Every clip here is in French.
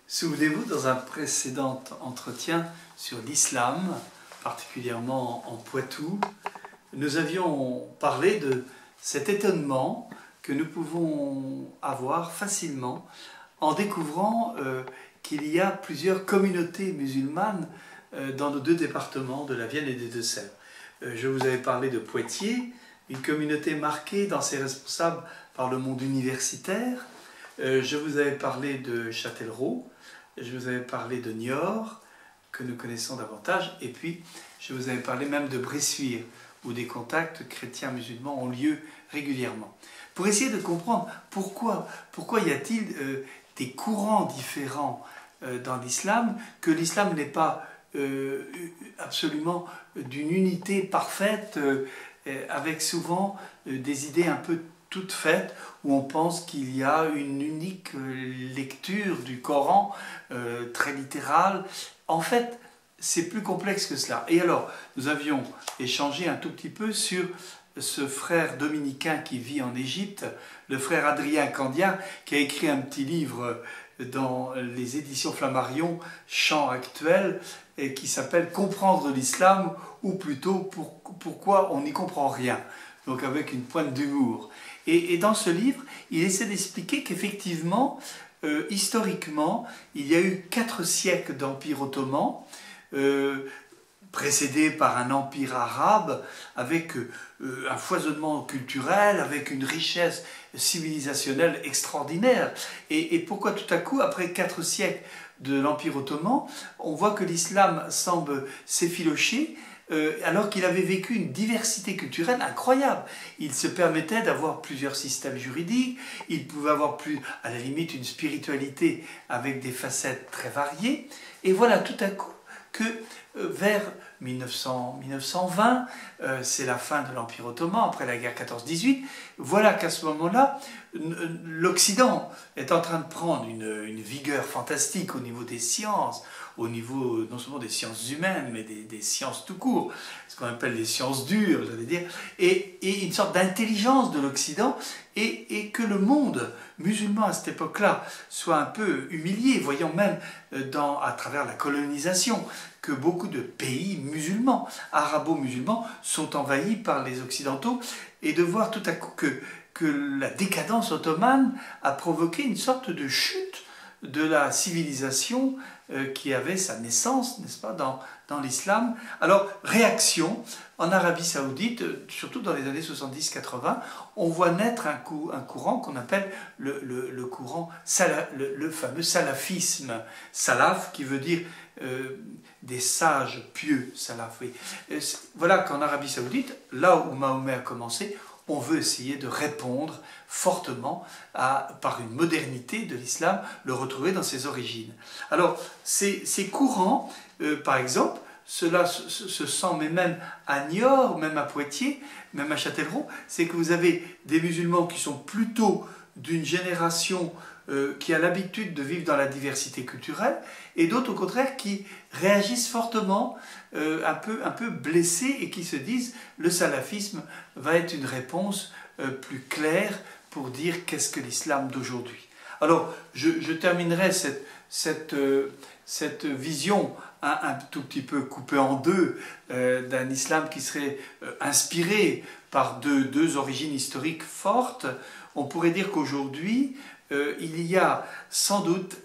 Souvenez-vous, dans un précédent entretien sur l'islam, particulièrement en Poitou, nous avions parlé de cet étonnement que nous pouvons avoir facilement en découvrant qu'il y a plusieurs communautés musulmanes dans nos deux départements de la Vienne et des Deux-Sèvres. Je vous avais parlé de Poitiers, une communauté marquée dans ses responsables par le monde universitaire. Je vous avais parlé de Châtellerault, je vous avais parlé de Niort, que nous connaissons davantage, et puis je vous avais parlé même de Bressuire, où des contacts chrétiens-musulmans ont lieu régulièrement. Pour essayer de comprendre pourquoi y a-t-il des courants différents dans l'islam, que l'islam n'est pas absolument d'une unité parfaite, avec souvent des idées un peu toutes faites, où on pense qu'il y a une unique lecture du Coran, très littérale. En fait, c'est plus complexe que cela. Et alors, nous avions échangé un tout petit peu sur ce frère dominicain qui vit en Égypte, le frère Adrien Candiar, qui a écrit un petit livre dans les éditions Flammarion, Chant actuel, et qui s'appelle « Comprendre l'islam » ou plutôt « Pourquoi on n'y comprend rien », donc avec une pointe d'humour. Et dans ce livre, il essaie d'expliquer qu'effectivement, historiquement, il y a eu 4 siècles d'empire ottoman, précédé par un empire arabe, avec un foisonnement culturel, avec une richesse civilisationnelle extraordinaire. Et pourquoi tout à coup, après 4 siècles de l'empire ottoman, on voit que l'islam semble s'effilocher, alors qu'il avait vécu une diversité culturelle incroyable. Il se permettait d'avoir plusieurs systèmes juridiques, il pouvait avoir à la limite une spiritualité avec des facettes très variées, et voilà tout à coup que vers 1920, c'est la fin de l'Empire ottoman, après la guerre 14-18, voilà qu'à ce moment-là, l'Occident est en train de prendre une vigueur fantastique au niveau des sciences, au niveau non seulement des sciences humaines, mais des sciences tout court, ce qu'on appelle les sciences dures, j'allais dire, et une sorte d'intelligence de l'Occident, et que le monde musulman à cette époque-là soit un peu humilié, voyons même à travers la colonisation, que beaucoup de pays musulmans, arabo-musulmans, sont envahis par les Occidentaux, et de voir tout à coup que la décadence ottomane a provoqué une sorte de chute de la civilisation qui avait sa naissance, n'est-ce pas, dans l'islam. Alors, réaction, en Arabie Saoudite, surtout dans les années 70-80, on voit naître un courant qu'on appelle le courant, le fameux salafisme. Salaf qui veut dire des sages pieux, salaf, oui. Voilà qu'en Arabie Saoudite, là où Mahomet a commencé, on veut essayer de répondre fortement par une modernité de l'islam, le retrouver dans ses origines. Alors, ces courants, par exemple, cela se sent même à Niort, même à Poitiers, même à Châtellerault, c'est que vous avez des musulmans qui sont plutôt d'une génération qui a l'habitude de vivre dans la diversité culturelle, et d'autres au contraire qui réagissent fortement, un peu blessés, et qui se disent le salafisme va être une réponse plus claire pour dire qu'est-ce que l'islam d'aujourd'hui. Alors je terminerai cette vision un tout petit peu coupée en deux d'un islam qui serait inspiré par deux origines historiques fortes. On pourrait dire qu'aujourd'hui, il y a sans doute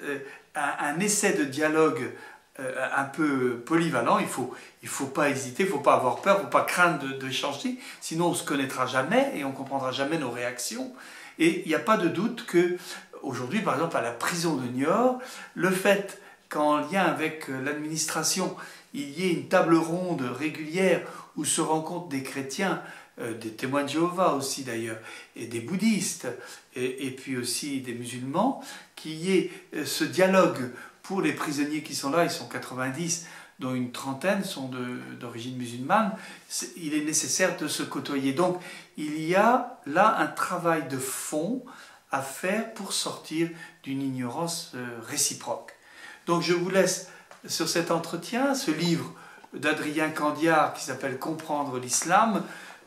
un essai de dialogue un peu polyvalent. Il faut pas hésiter, il ne faut pas avoir peur, il ne faut pas craindre de changer, sinon on ne se connaîtra jamais et on ne comprendra jamais nos réactions. Et il n'y a pas de doute qu'aujourd'hui, par exemple, à la prison de Niort, le fait qu'en lien avec l'administration, il y ait une table ronde régulière où se rencontrent des chrétiens, des témoins de Jéhovah aussi d'ailleurs, et des bouddhistes, et puis aussi des musulmans, qu'il y ait ce dialogue pour les prisonniers qui sont là, ils sont 90, dont une trentaine sont d'origine musulmane, il est nécessaire de se côtoyer. Donc il y a là un travail de fond à faire pour sortir d'une ignorance réciproque. Donc je vous laisse sur cet entretien, ce livre d'Adrien Candiar qui s'appelle « Comprendre l'islam ».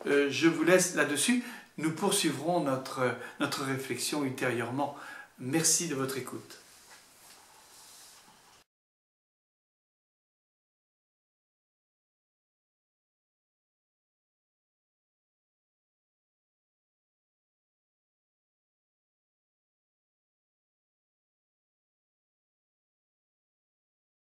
Je vous laisse là-dessus. Nous poursuivrons notre réflexion ultérieurement. Merci de votre écoute.